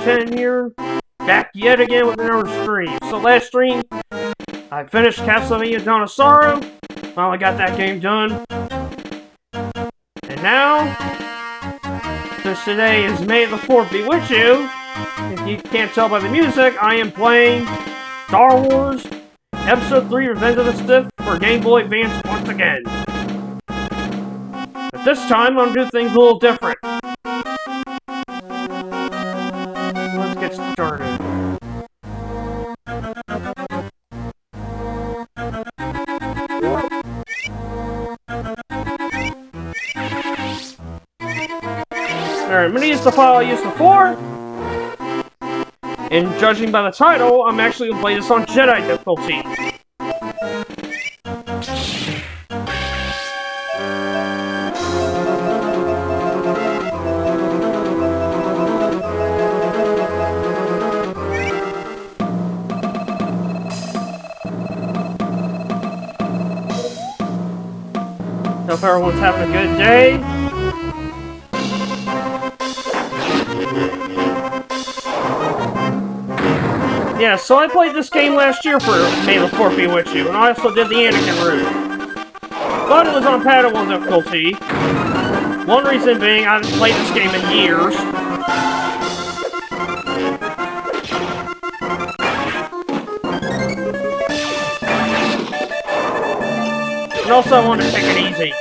10 here, back yet again with another stream. So last stream, I finished Castlevania Dawn of Sorrow, finally got that game done. And now, since today is May the 4th be with you, if you can't tell by the music, I am playing Star Wars Episode 3 Revenge of the Sith for Game Boy Advance once again. But this time, I'm going to do things a little different. Let's get started. Alright, I'm going to use the file I used before. And judging by the title, I'm actually going to play this on Jedi Difficulty. Hope everyone's having a good day. Yeah, so I played this game last year for May the 4th be with you, and I also did the Anakin route. But it was on Padawan difficulty. One reason being, I haven't played this game in years. And also, I wanted to take it easy.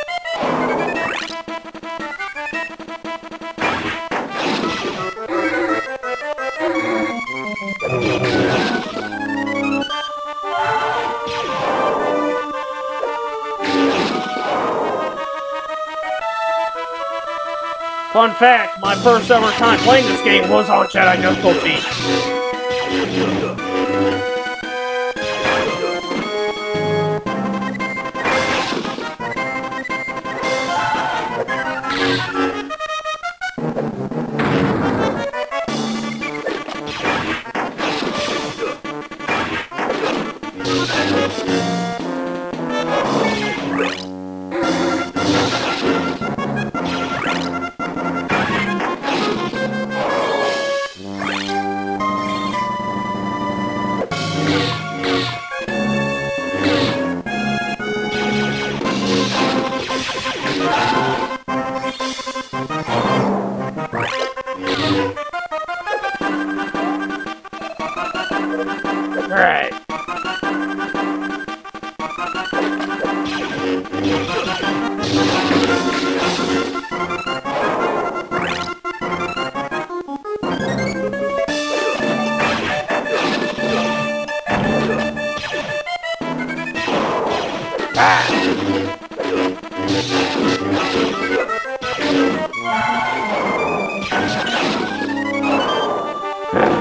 Fun fact, my first ever time playing this game was on Jedi Difficulty. Alright.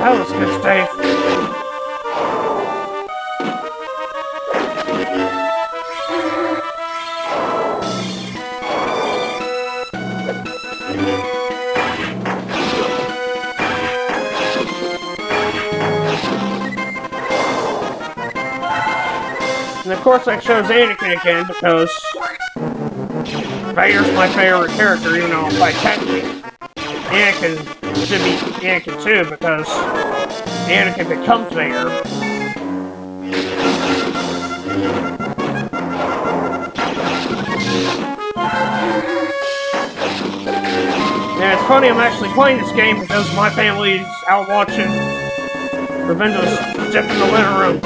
That was good stuff. And of course I chose Anakin again because Vader's my favorite character, even though by technically Anakin should be Anakin too, because Anakin becomes Vader. And it's funny I'm actually playing this game because my family's out watching Revenge of the Sith in the living room.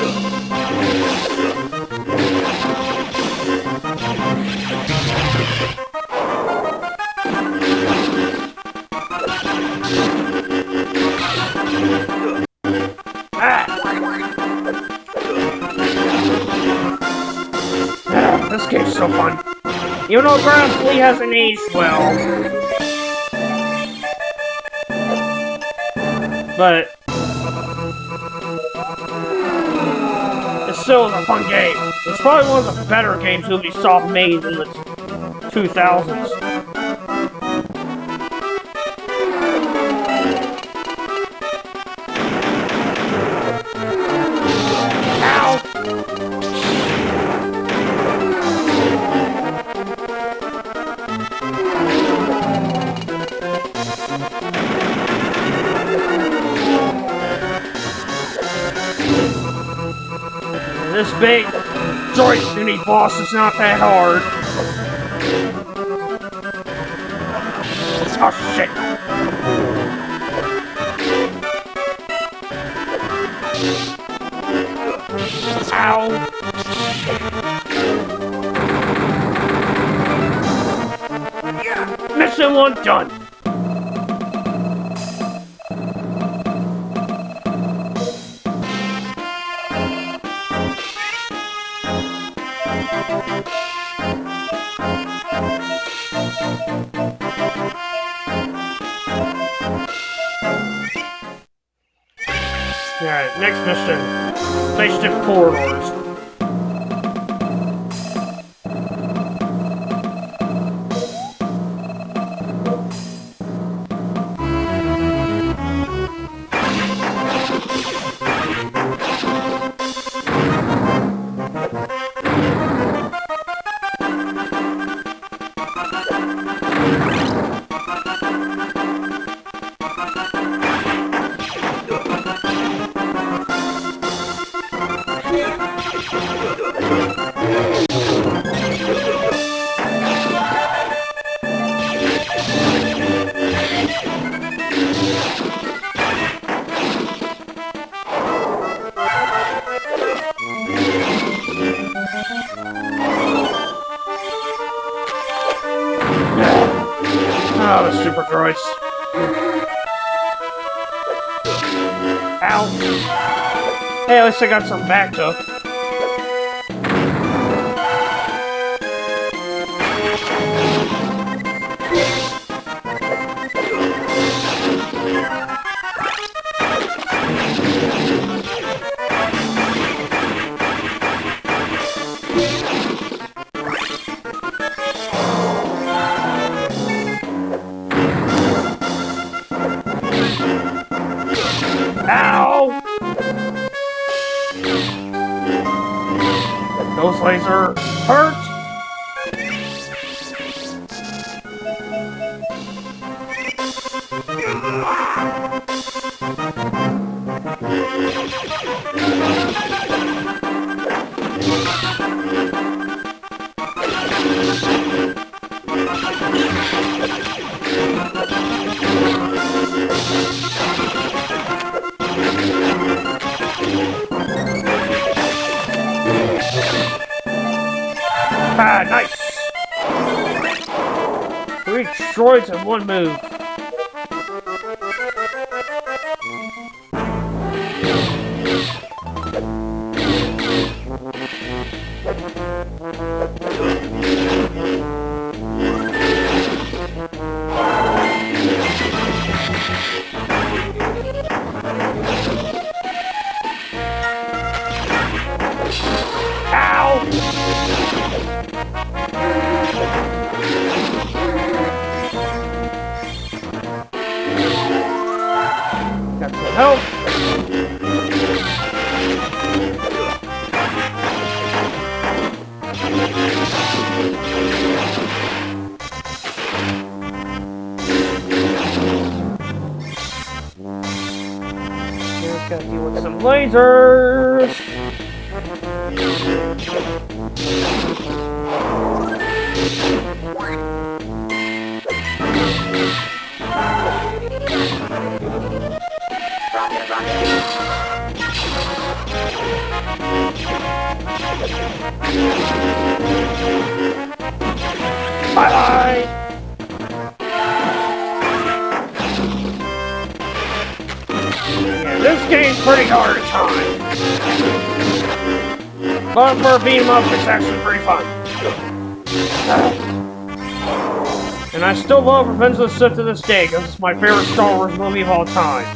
This game's so fun. Even though Ground Fleet hasn't aged well. But it still is a fun game. It's probably one of the better games Ubisoft made in the 2000s. This big droid mini boss is not that hard. Oh shit. Ow. Mission 1 done. Alright, next mission. Spaceship corridors. Oh, the super droids. Ow. Hey, at least I got some backup. Ow! Those lasers hurt! Ah, nice! 3 droids in one move. Got some help. Just gotta deal with some lasers. Bye-bye! Yeah, this game's pretty hard at times. But for a beat-em-up, it's actually pretty fun. And I still love Revenge of the Sith to this day, because it's my favorite Star Wars movie of all time.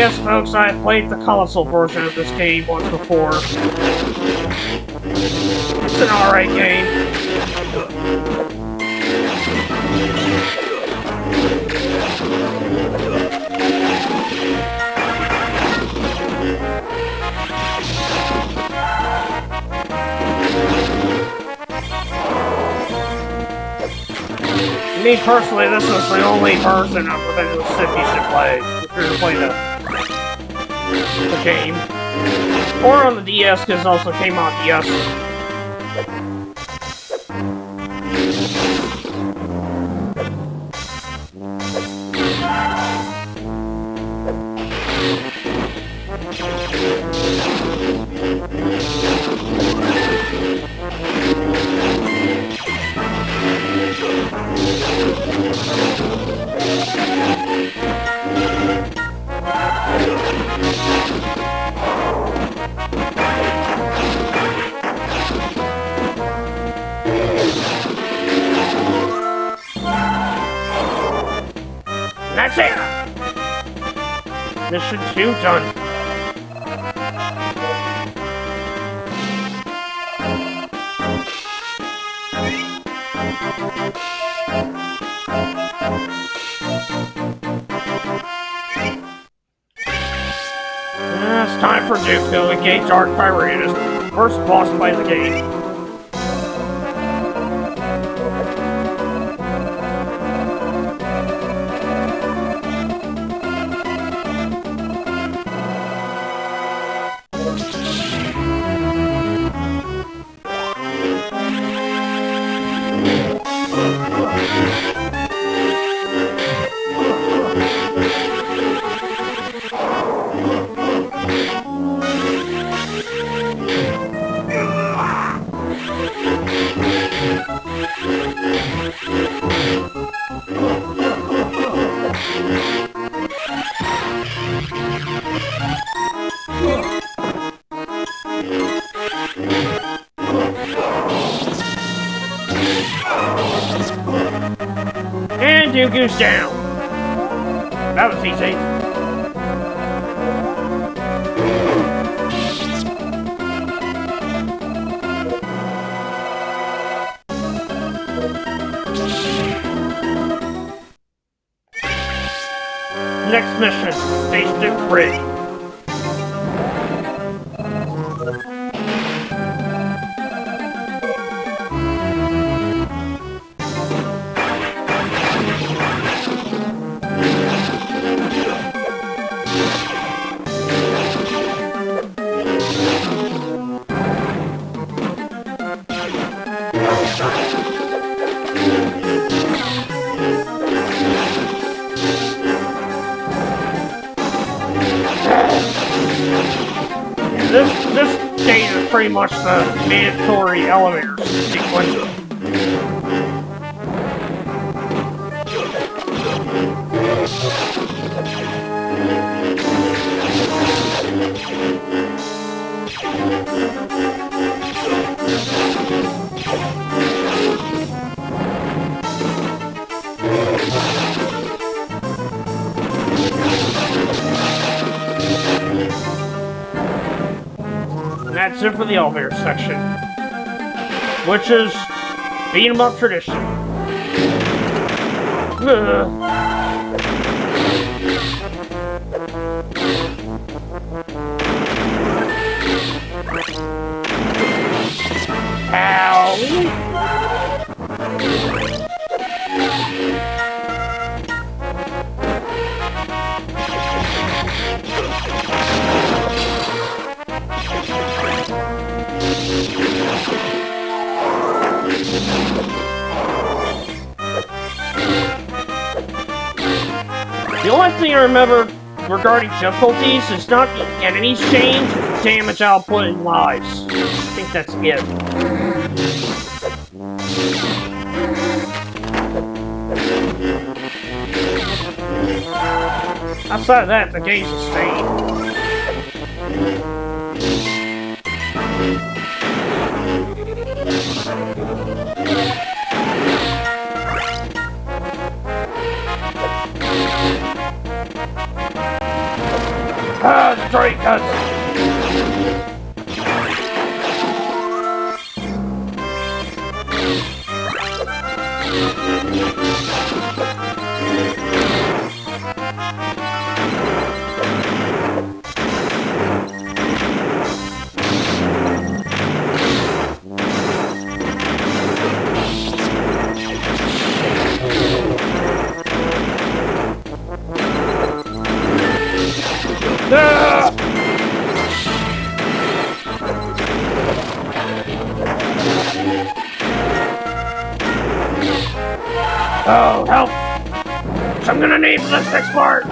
yes, folks, I have played the console version of this game once before. It's an alright game. Me personally, this was the only version of Revenge of the Sith you should play if you're gonna play the game. Or on the DS, because it also came on DS. That's it! Mission 2 done. It's time for Duke to engage Dark Tyrannus, first boss fight of the game. And Duke goes down. That was easy. Next mission, face Duke Bridge. This gate is pretty much the mandatory elevator sequence. And that's it for the elevator section, which is beat 'em up tradition. Ow! The only thing I remember regarding difficulties is not the enemies change, it's damage output and lives. I think that's it. Outside of that, the game's the same. Oh, help! I'm gonna need this next part!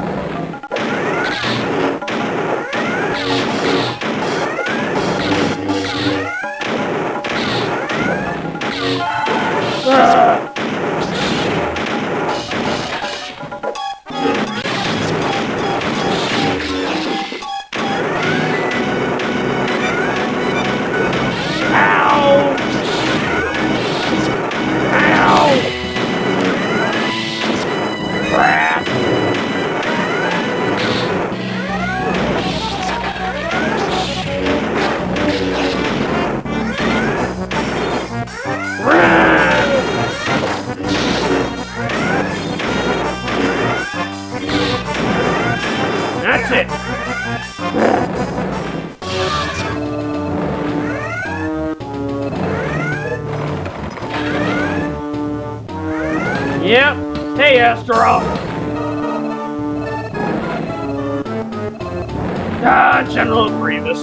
That's it! Yep. Hey, Astaroth! Ah, General Grievous.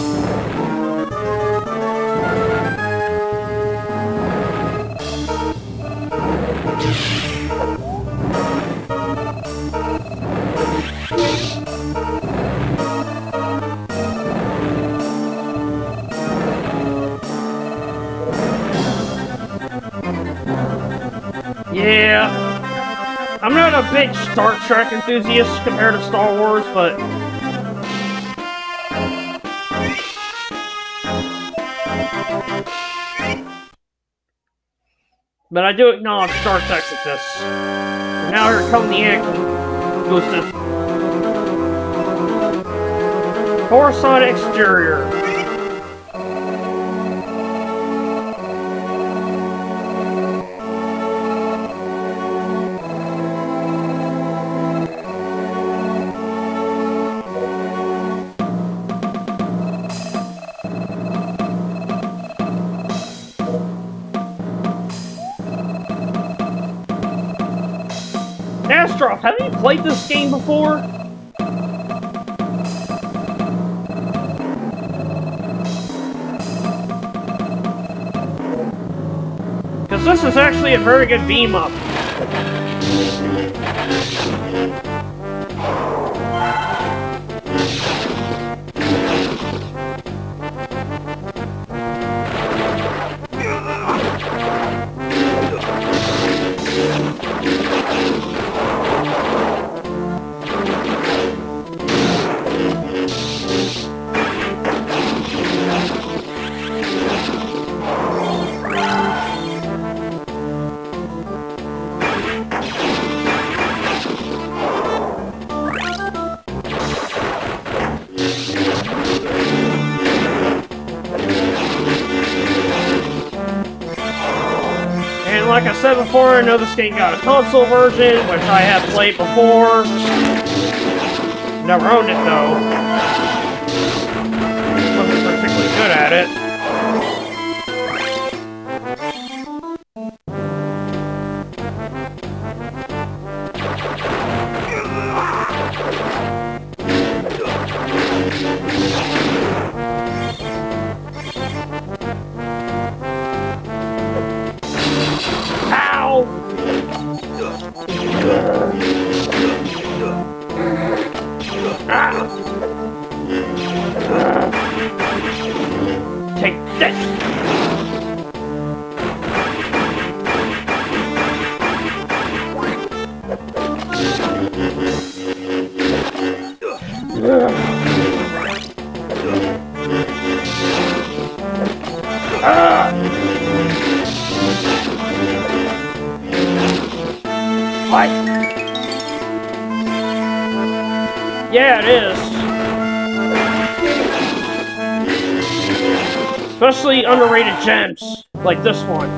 Yeah, I'm not a big Star Trek enthusiast compared to Star Wars, but I do acknowledge Star Trek's exists. And now here come the Anakin goes to Coruscant exterior. Astaroth, have you played this game before? Because this is actually a very good beam-up. Like I said before, I know this game got a console version, which I have played before. Never owned it though. Wasn't particularly good at it. Take this! What? Yeah, it is. Especially underrated gems, like this one.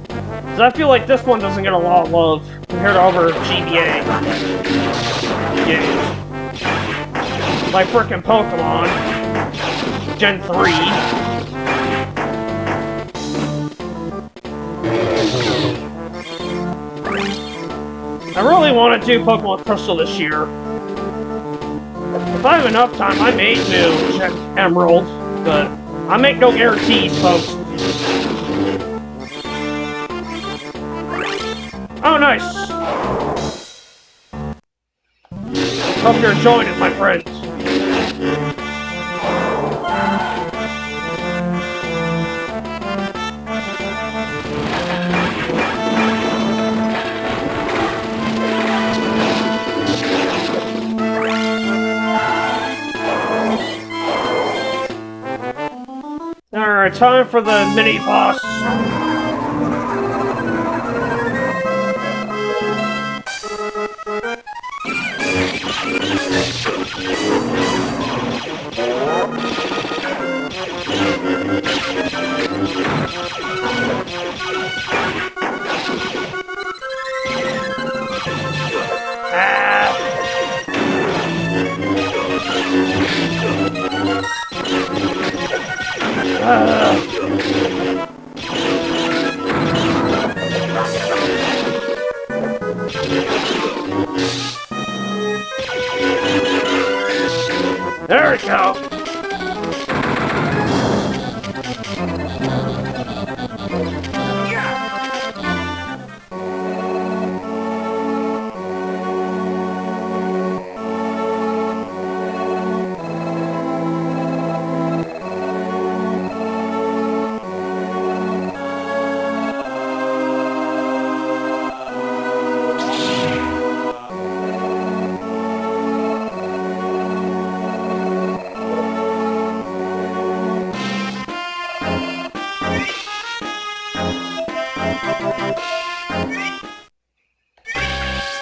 Because I feel like this one doesn't get a lot of love compared to other GBA games. Like frickin' Pokemon. Gen 3. I really want to do Pokemon Crystal this year. If I have enough time, I may do Emerald, but I make no guarantees, folks. Oh, nice! Hope you're enjoying it, my friends. Alright, time for the mini-boss. There we go.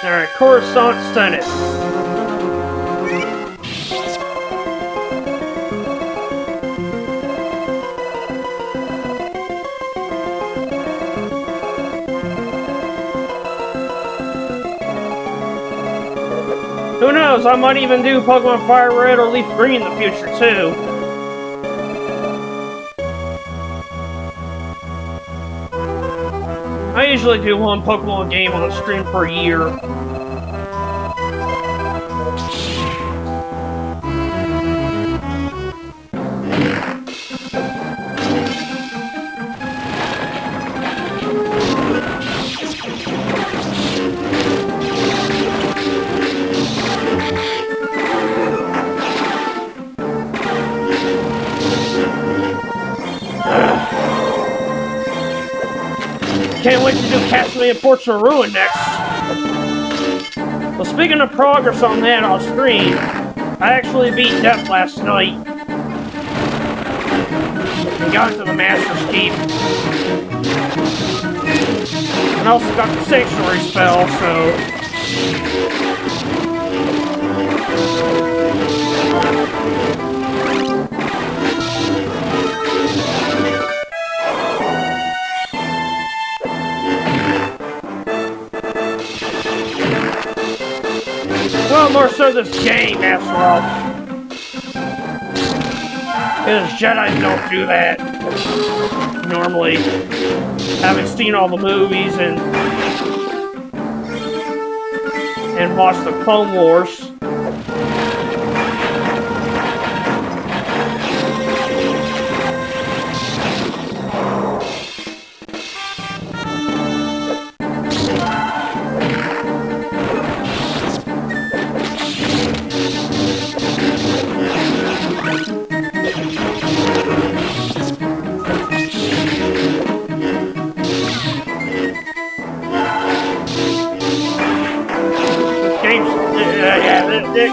Alright, Coruscant Senate. Who knows, I might even do Pokemon Fire Red or Leaf Green in the future, too. I usually do one Pokemon game on a stream per year. Can't wait to do Castlevania Portrait of Ruin next. Well, speaking of progress on that off stream, I actually beat Death last night. And got into the Master's Keep. And also got the Sanctuary spell, so... Well, more so this game, after all. Because Jedi don't do that. Normally. Having seen all the movies and watched the Clone Wars.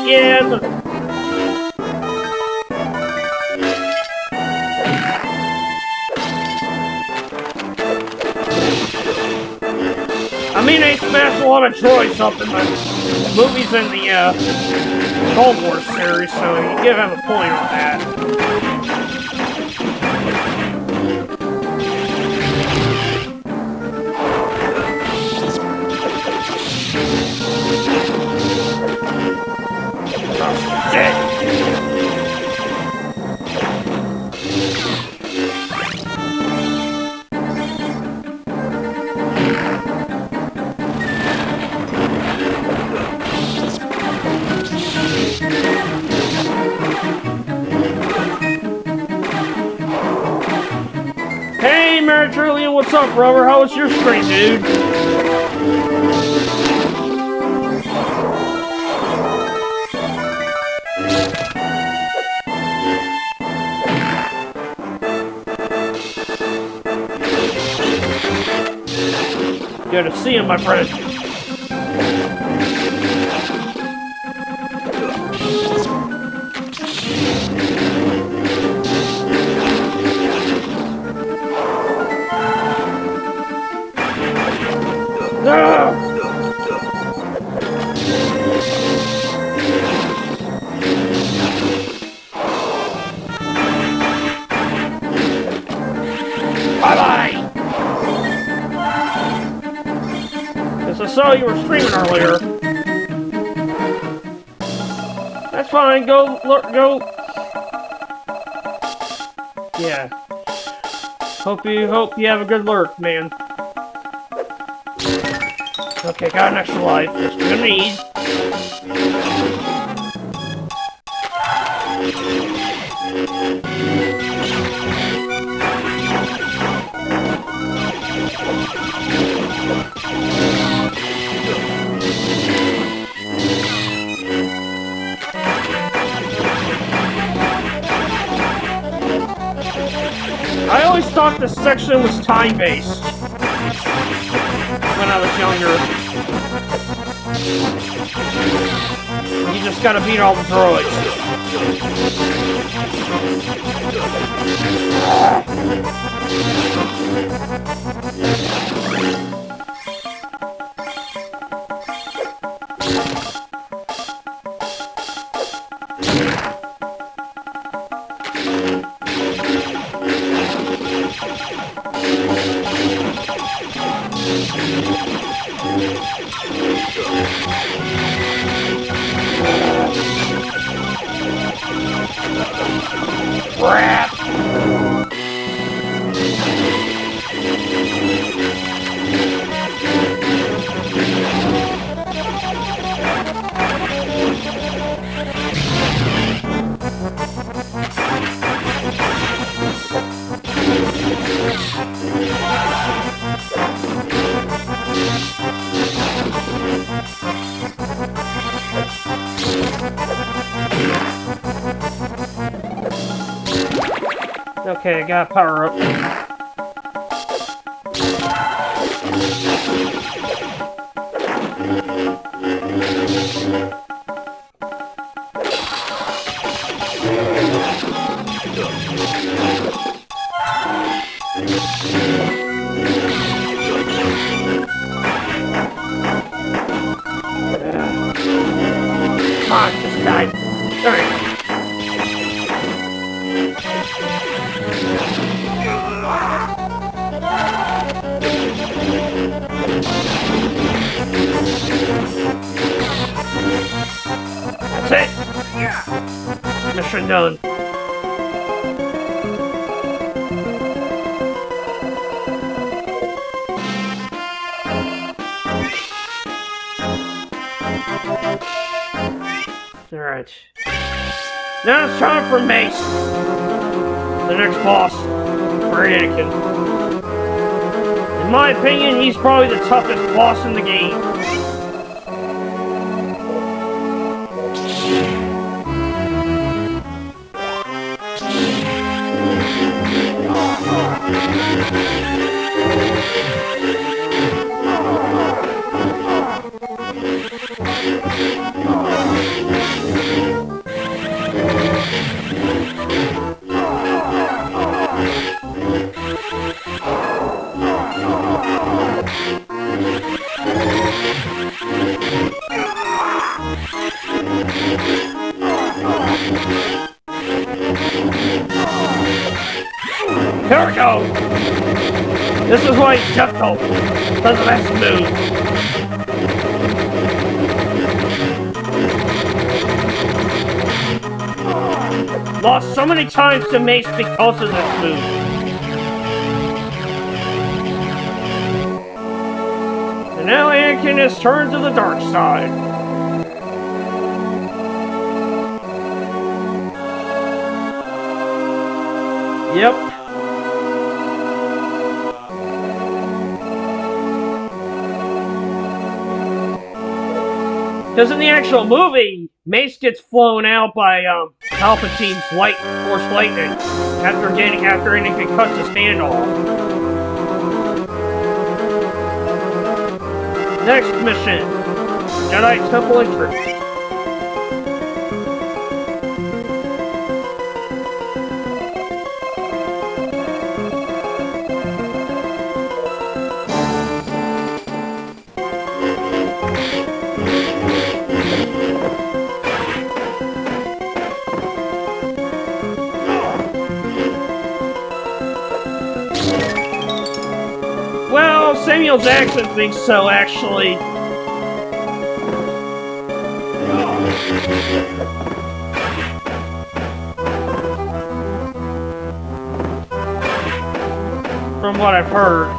Yeah. I mean, they smashed a lot of droids up in the movies in the Clone Wars series, so you give them a point on that. Hey, Mary Trillian, what's up, brother? How was your stream, dude? Good to see you, my friend. Bye-bye! As I saw you were streaming earlier. That's fine, go. Yeah. Hope you have a good lurk, man. Okay, got an extra life. That's what I need. I always thought this section was time-based when I was younger. You just gotta beat all the droids. Crap! Okay, I gotta power up. Come on, just died. Alright. That's it! Mission done. Alright. Now it's time for Mace. The next boss for Anakin. In my opinion, he's probably the toughest boss in the game. Here we go! This is why he's difficult, because of that smooth. Lost so many times to Mace because of that move. And now Anakin has turned to the dark side. Yep. Because in the actual movie, Mace gets flown out by Palpatine's Force lightning after Anakin cuts his hand off. Next mission, Jedi Temple Entrance. Well, Samuel Jackson thinks so, actually. From what I've heard.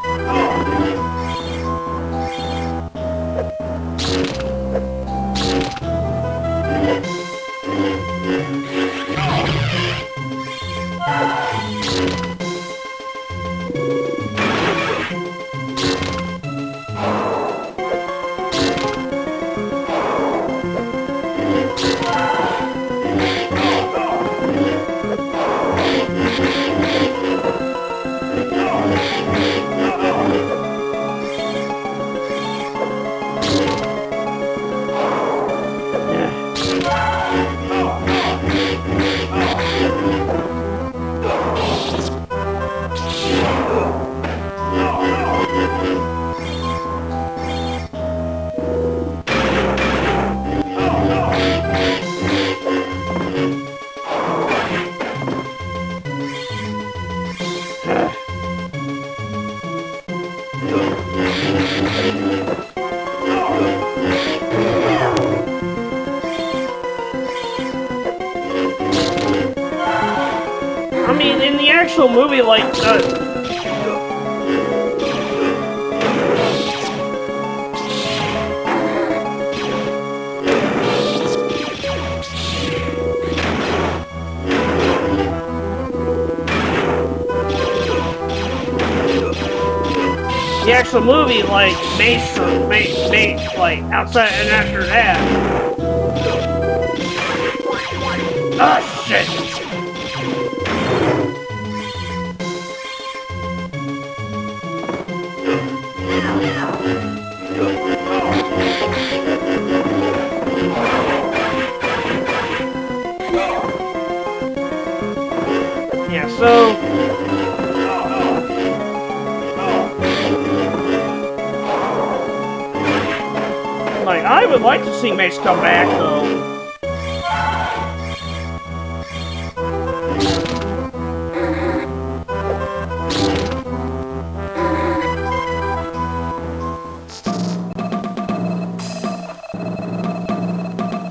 I mean, in the actual movie, like, the actual movie, like, Mace, like, outside, and after that. Oh, shit! Yeah, so... like, I would like to see Mace come back, though.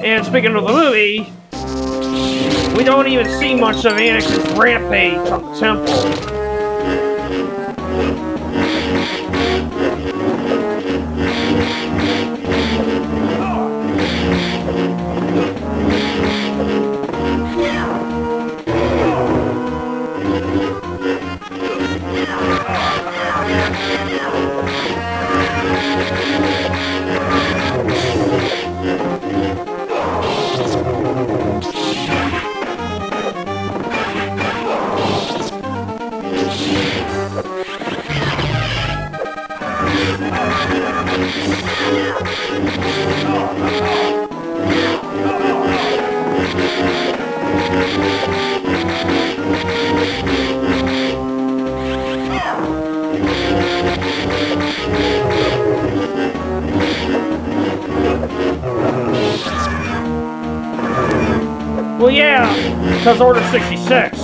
And speaking of the movie, we don't even see much of Anakin's rampage on the temple. Well, yeah, because Order 66.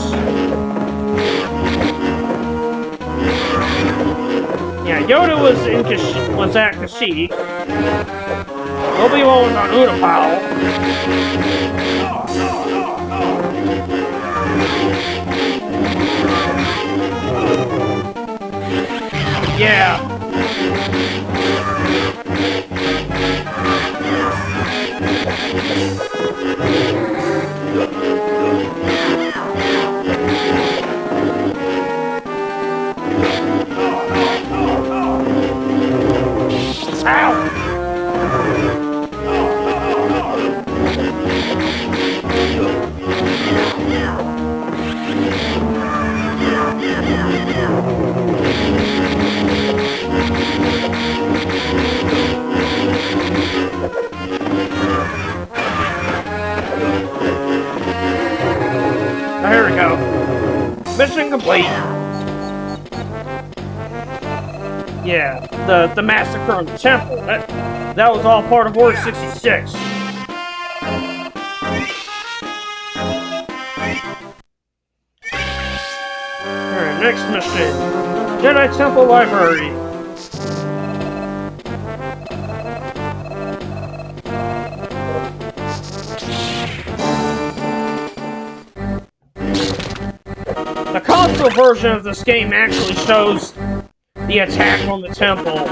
Yeah, Yoda was at Kashyyyk. Obi-Wan was on Utapau. Yeah. Ow! Wait. Yeah, the massacre on the temple. That was all part of Order 66. Alright, next mission. Jedi Temple Library. The console version of this game actually shows the attack on the temple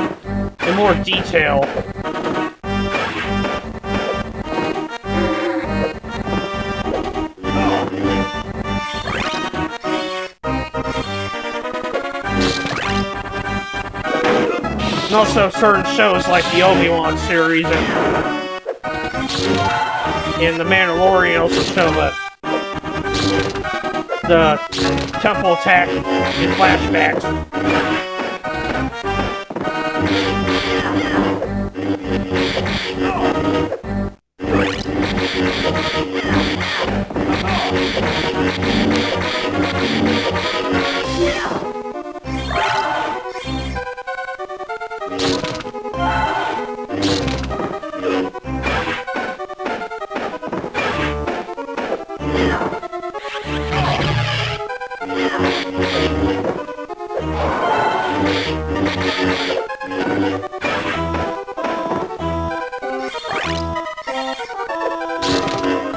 in more detail. And also certain shows like the Obi-Wan series and The Mandalorian also show the temple attack in flashbacks.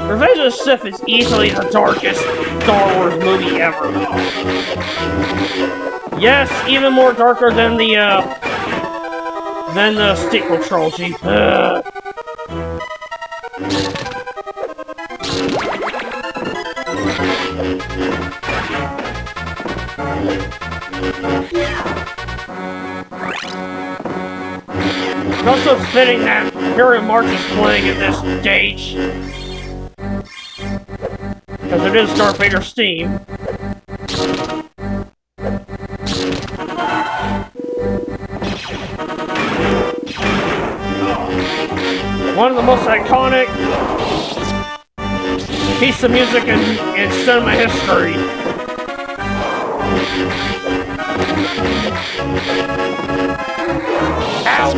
Revenge of the Sith is easily the darkest Star Wars movie ever. Yes, even more darker than the sequel trilogy. It's also fitting that Imperial March is playing in this stage, because it is Darth Vader's theme. One of the most iconic pieces of music in cinema history. Ow!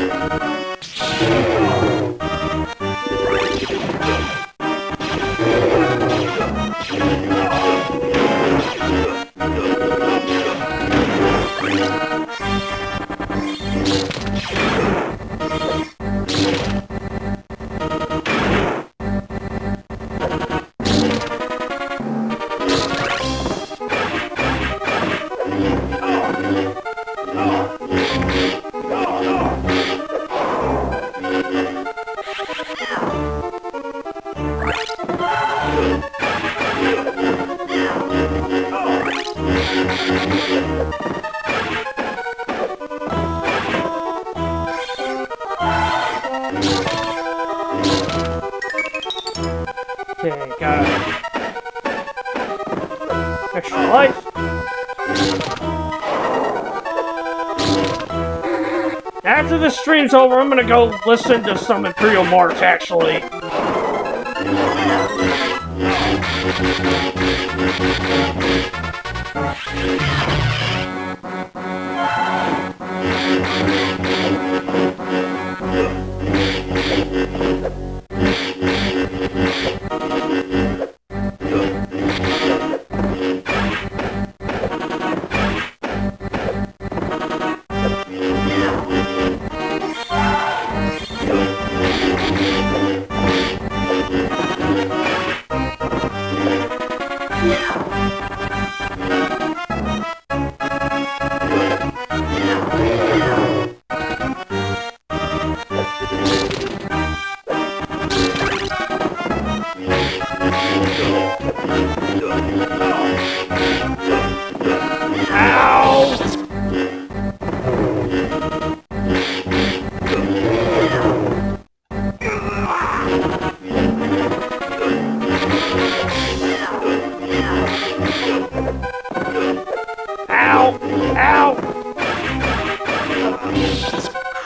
Okay, got extra life. After the stream's over, I'm gonna go listen to some Imperial March, actually.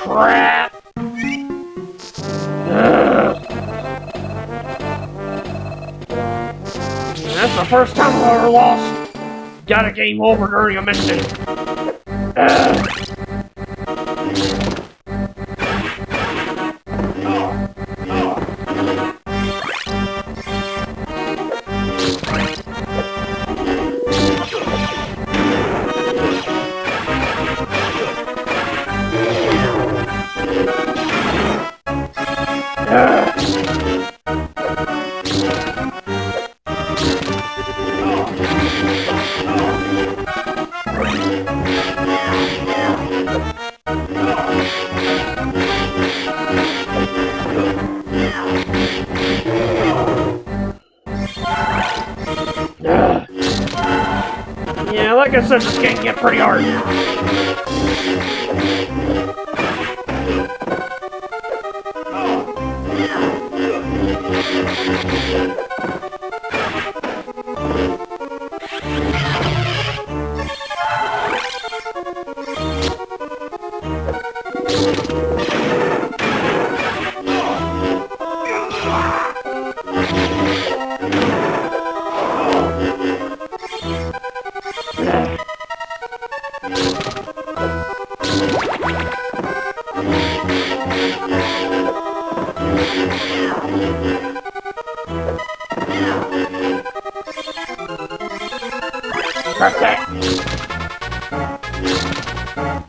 Crap! That's the first time I've ever lost got a game over during a mission. Yeah, like I said, this game can get pretty hard.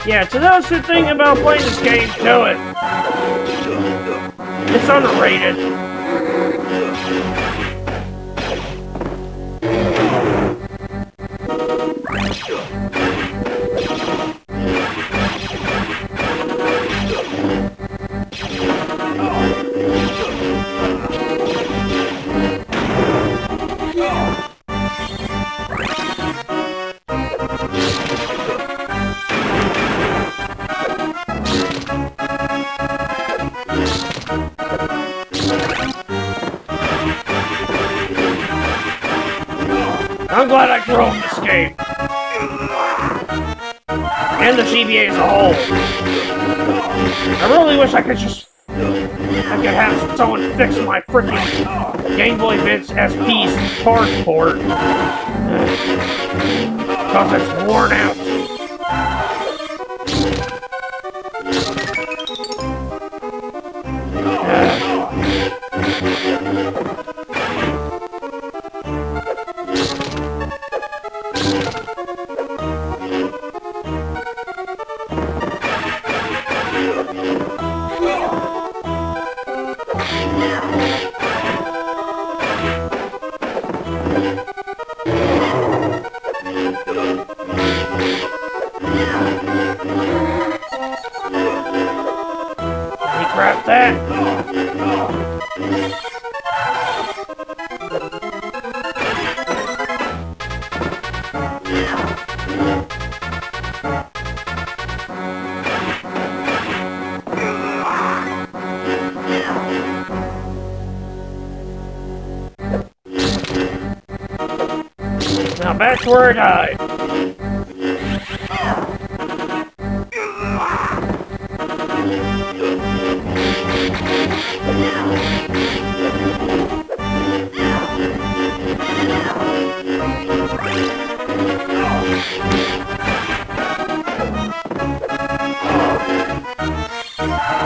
Yeah, to those who think about playing this game, do it. It's underrated. I'm glad I grew up in this game. And the GBA as a whole. I really wish I could have someone fix my freaking Game Boy Advance SP's card port. Because it's worn out. Grab that. Now back to where I died.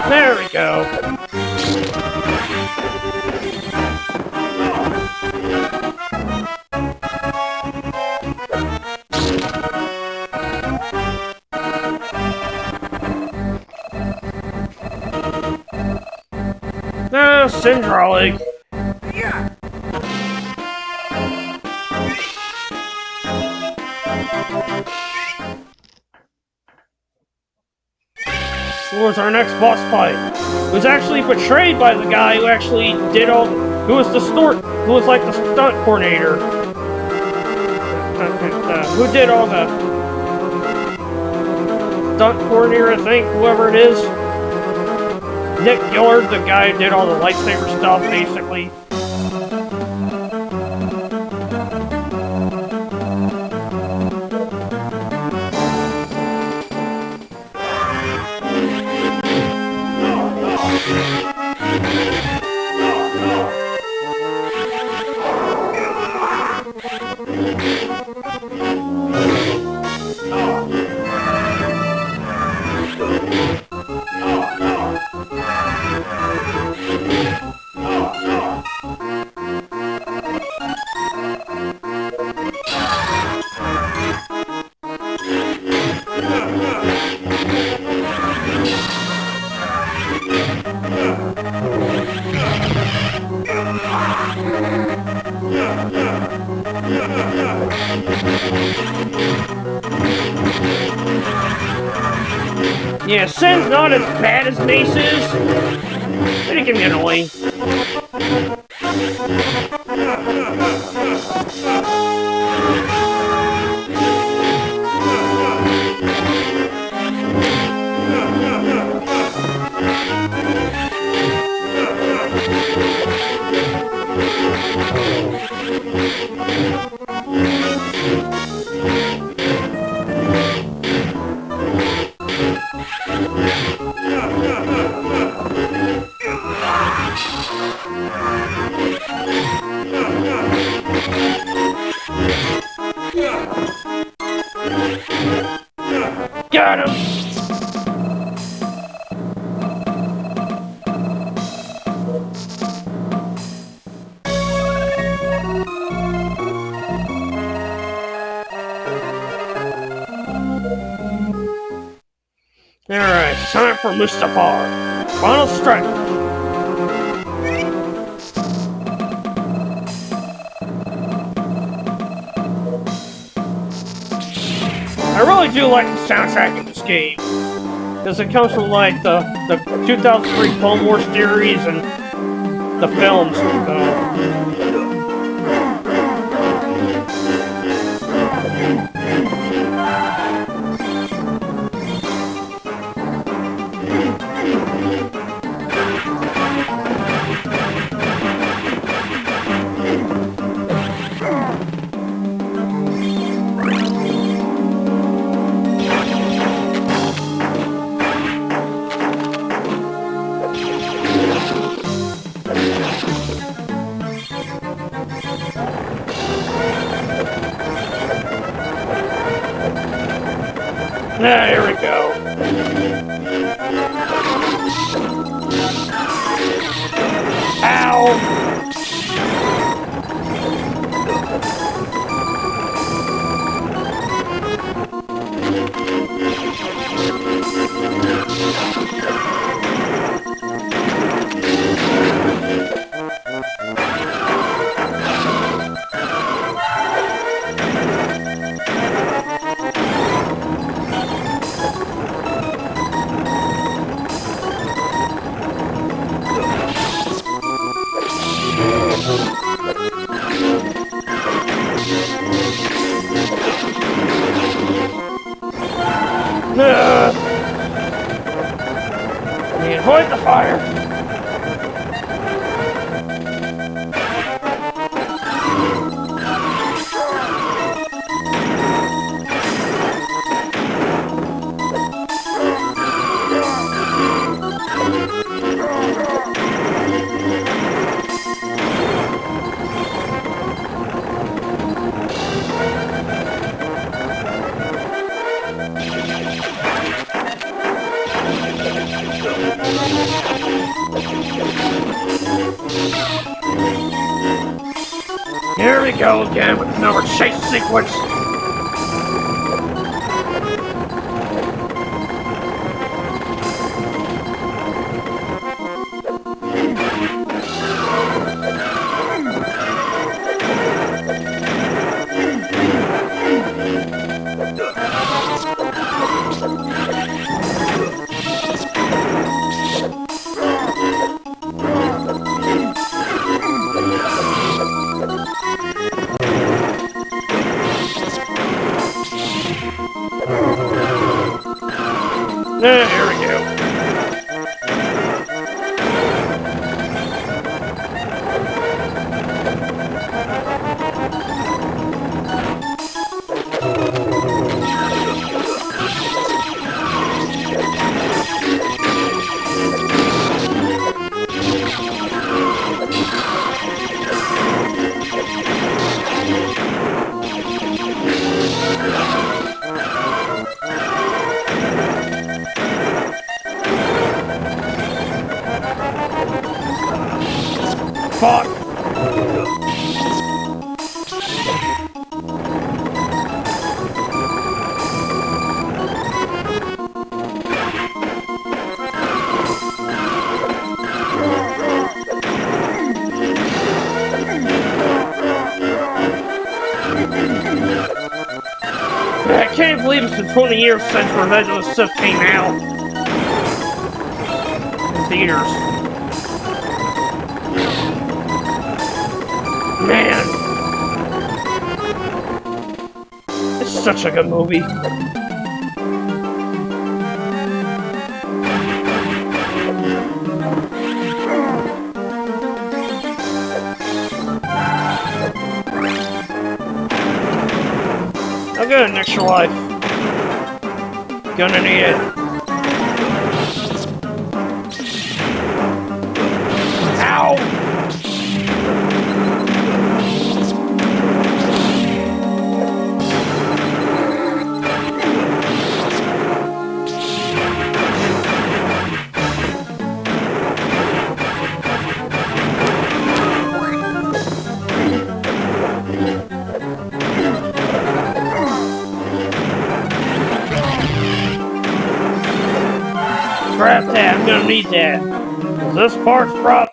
There we go. Syndrolic. Towards our next boss fight, who's actually portrayed by the guy who actually did all, who was like the stunt coordinator, who did all the stunt coordinator, I think, whoever it is. Nick Gillard, the guy who did all the lightsaber stuff, basically. Yeah, Sin's not as bad as Mace is, but it can be annoying. Got him! Alright, time for Mustafar. Final strike. I really do like the soundtrack in this game, because it comes from like the 2003 Clone Wars series and the films. Here we go. Ow! Avoid the fire! Here we go again with another chase sequence. Here we go. Fuck! I can't believe it's been 20 years since Revenge of the Sith came out. theaters. Man, it's such a good movie. I'll get an extra life. Gonna need it. Ow! Grab that, I'm gonna need that. This part's rough.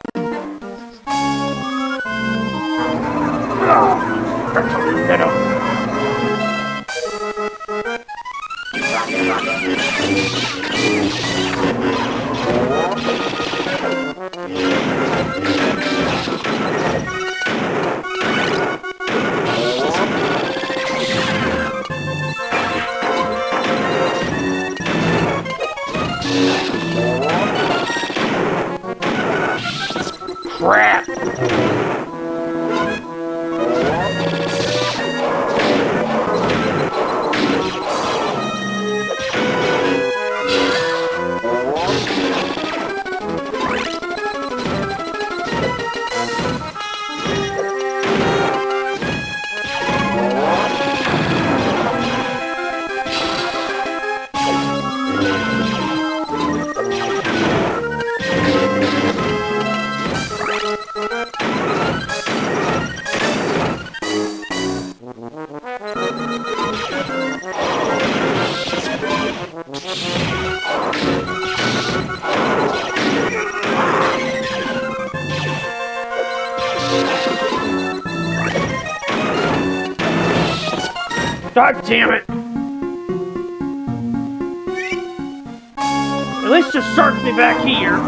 Crap! God damn it! At least just start me back here.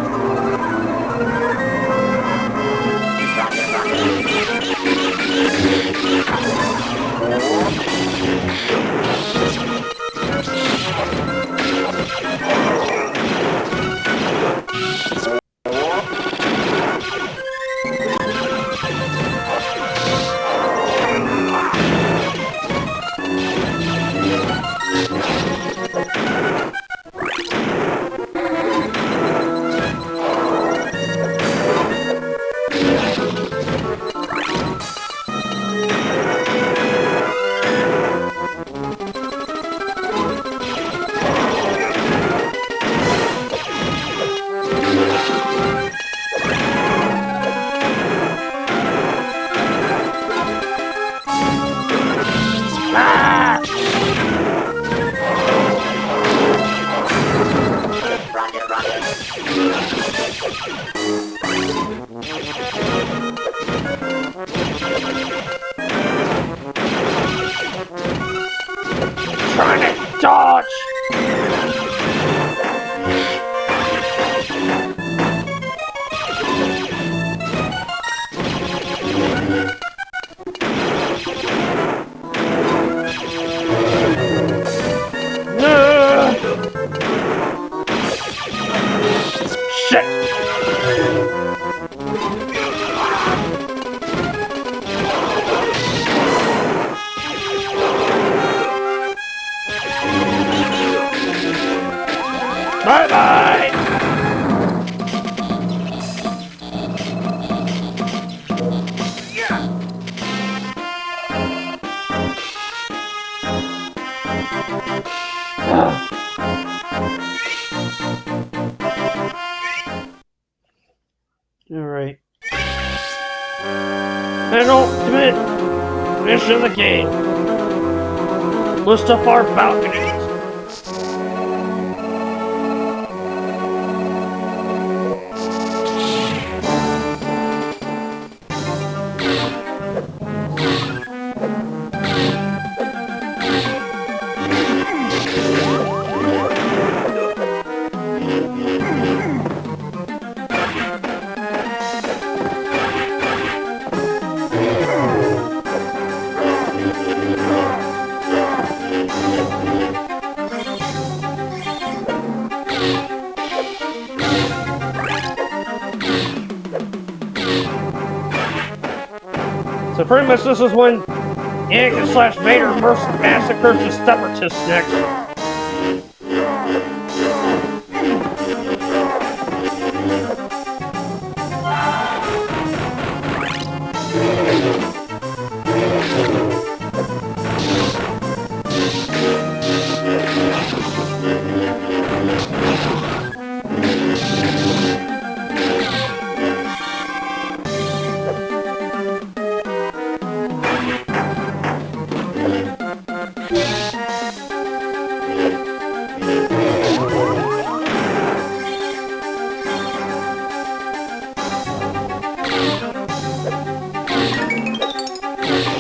Trying to dodge! Bye-bye! Alright. Penultimate mission of the game. List up our balconies. pretty much this is when Anakin / Vader massacres the Separatists next.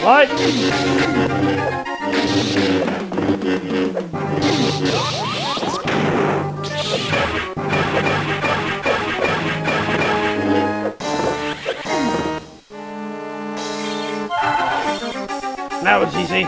What? That was easy.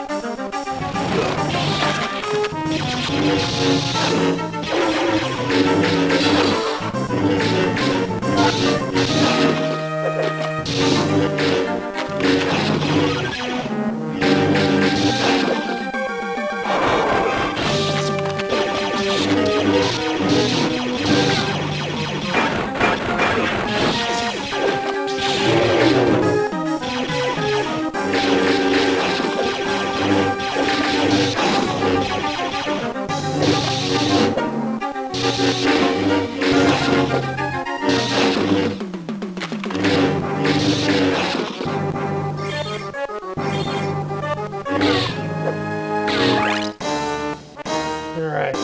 Alright.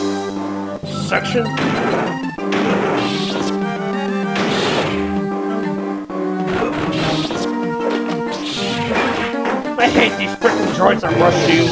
Section. I hate these freaking droids that rush you.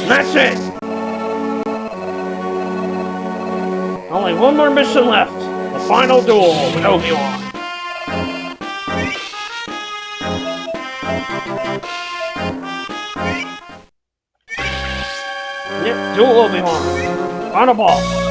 That's it! Only one more mission left. The final duel with Obi-Wan. Yep, duel Obi-Wan. Final boss.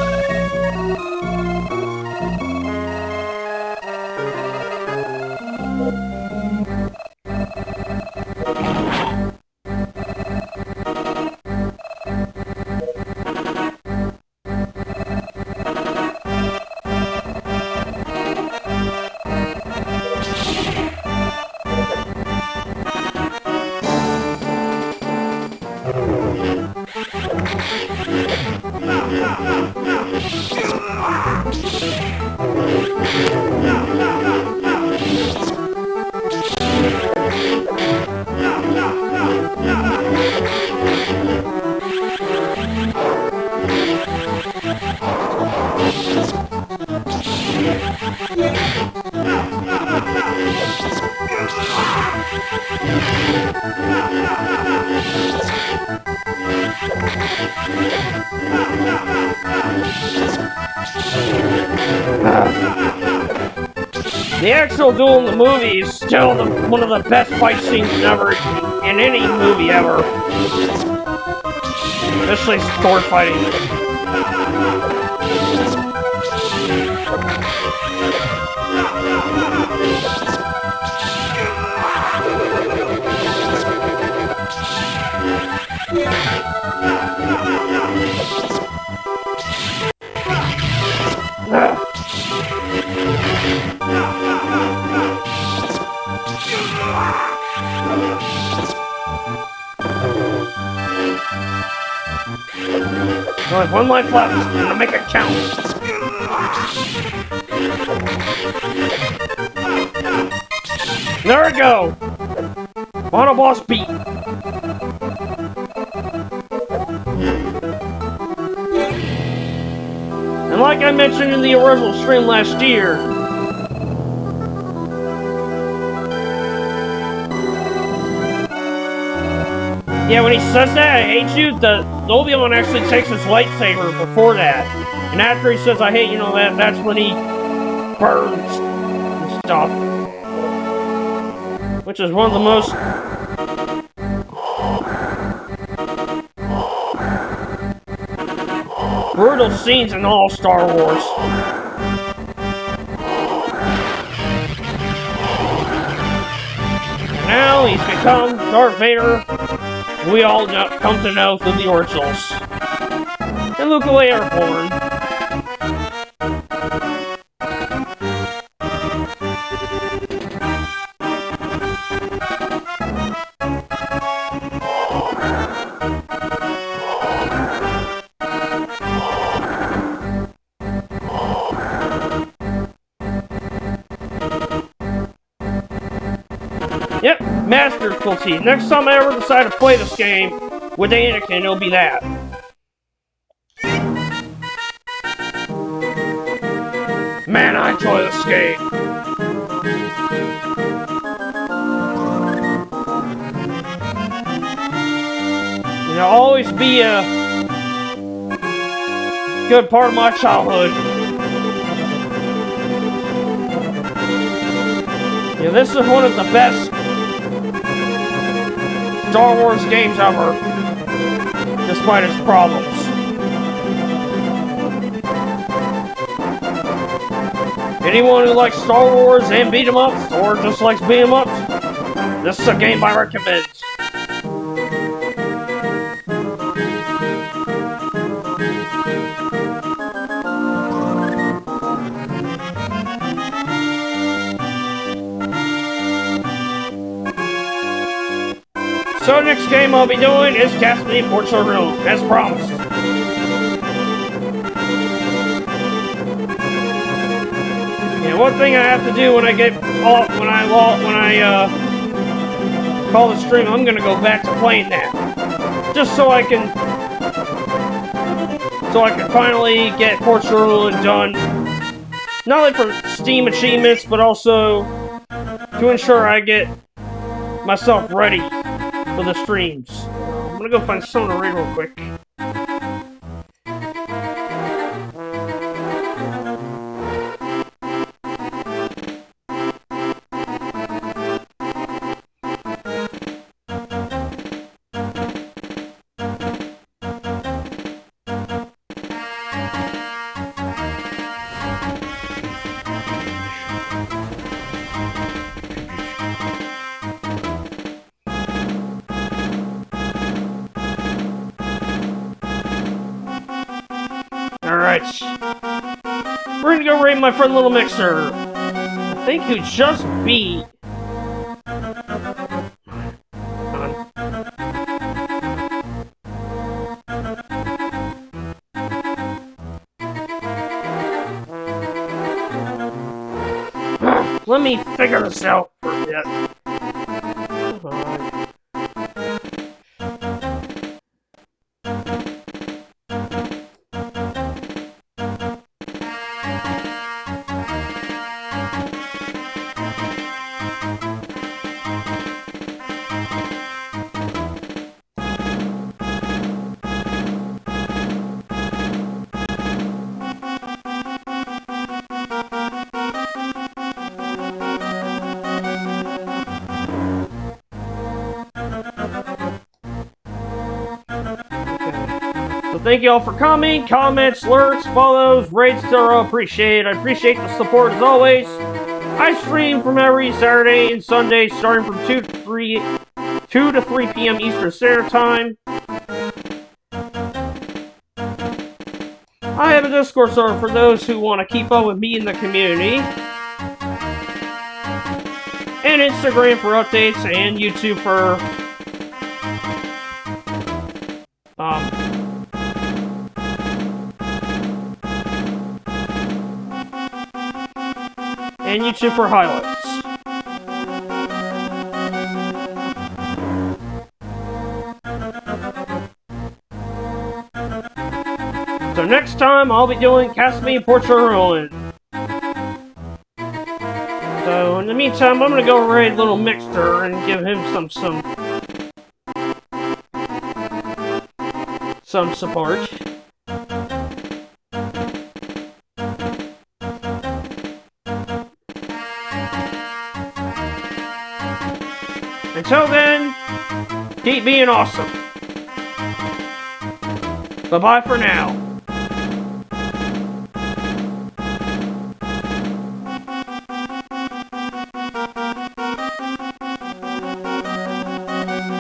The actual duel in the movie is still one of the best fight scenes ever in any movie ever. Especially sword fighting. Only one life left. I'm gonna make it count. There we go. Final boss beat. And like I mentioned in the original stream last year, yeah, when he says that, I hate you, the Obi-Wan actually takes his lightsaber before that. And after he says, I hate you, that's when he burns and stuff. Which is one of the most brutal scenes in all Star Wars. And now he's become Darth Vader. We all come to know through the originals. And Luke and Leia are born. Yep, Master Difficulty. Next time I ever decide to play this game with Anakin, it'll be that. Man, I enjoy this game. It'll always be a good part of my childhood. Yeah, this is one of the best Star Wars games ever, despite its problems. Anyone who likes Star Wars and beat 'em ups, or just likes beat 'em ups, this is a game I recommend. So next game I'll be doing is Castlevania Portrait of Rune, as promised. And one thing I have to do when I get off, when I call the stream, I'm gonna go back to playing that, just so I can finally get Portrait of Rune done. Not only for Steam achievements, but also to ensure I get myself ready for the streams. I'm gonna go find something to read real quick. Alright. We're gonna go raid my friend Little Mixer. I think who just beat... Let me figure this out for a bit. Come on. So thank you all for coming, comments, lurks, follows, rates, are all appreciated. I appreciate the support as always. I stream from every Saturday and Sunday starting from 2 to 3 p.m. Eastern Standard Time. I have a Discord server for those who want to keep up with me in the community. And Instagram for updates and YouTube for highlights. So next time I'll be doing Castlevania Portrait of Ruin. So in the meantime, I'm gonna go raid Little Mixter and give him some support. Until then, keep being awesome. Bye-bye for now.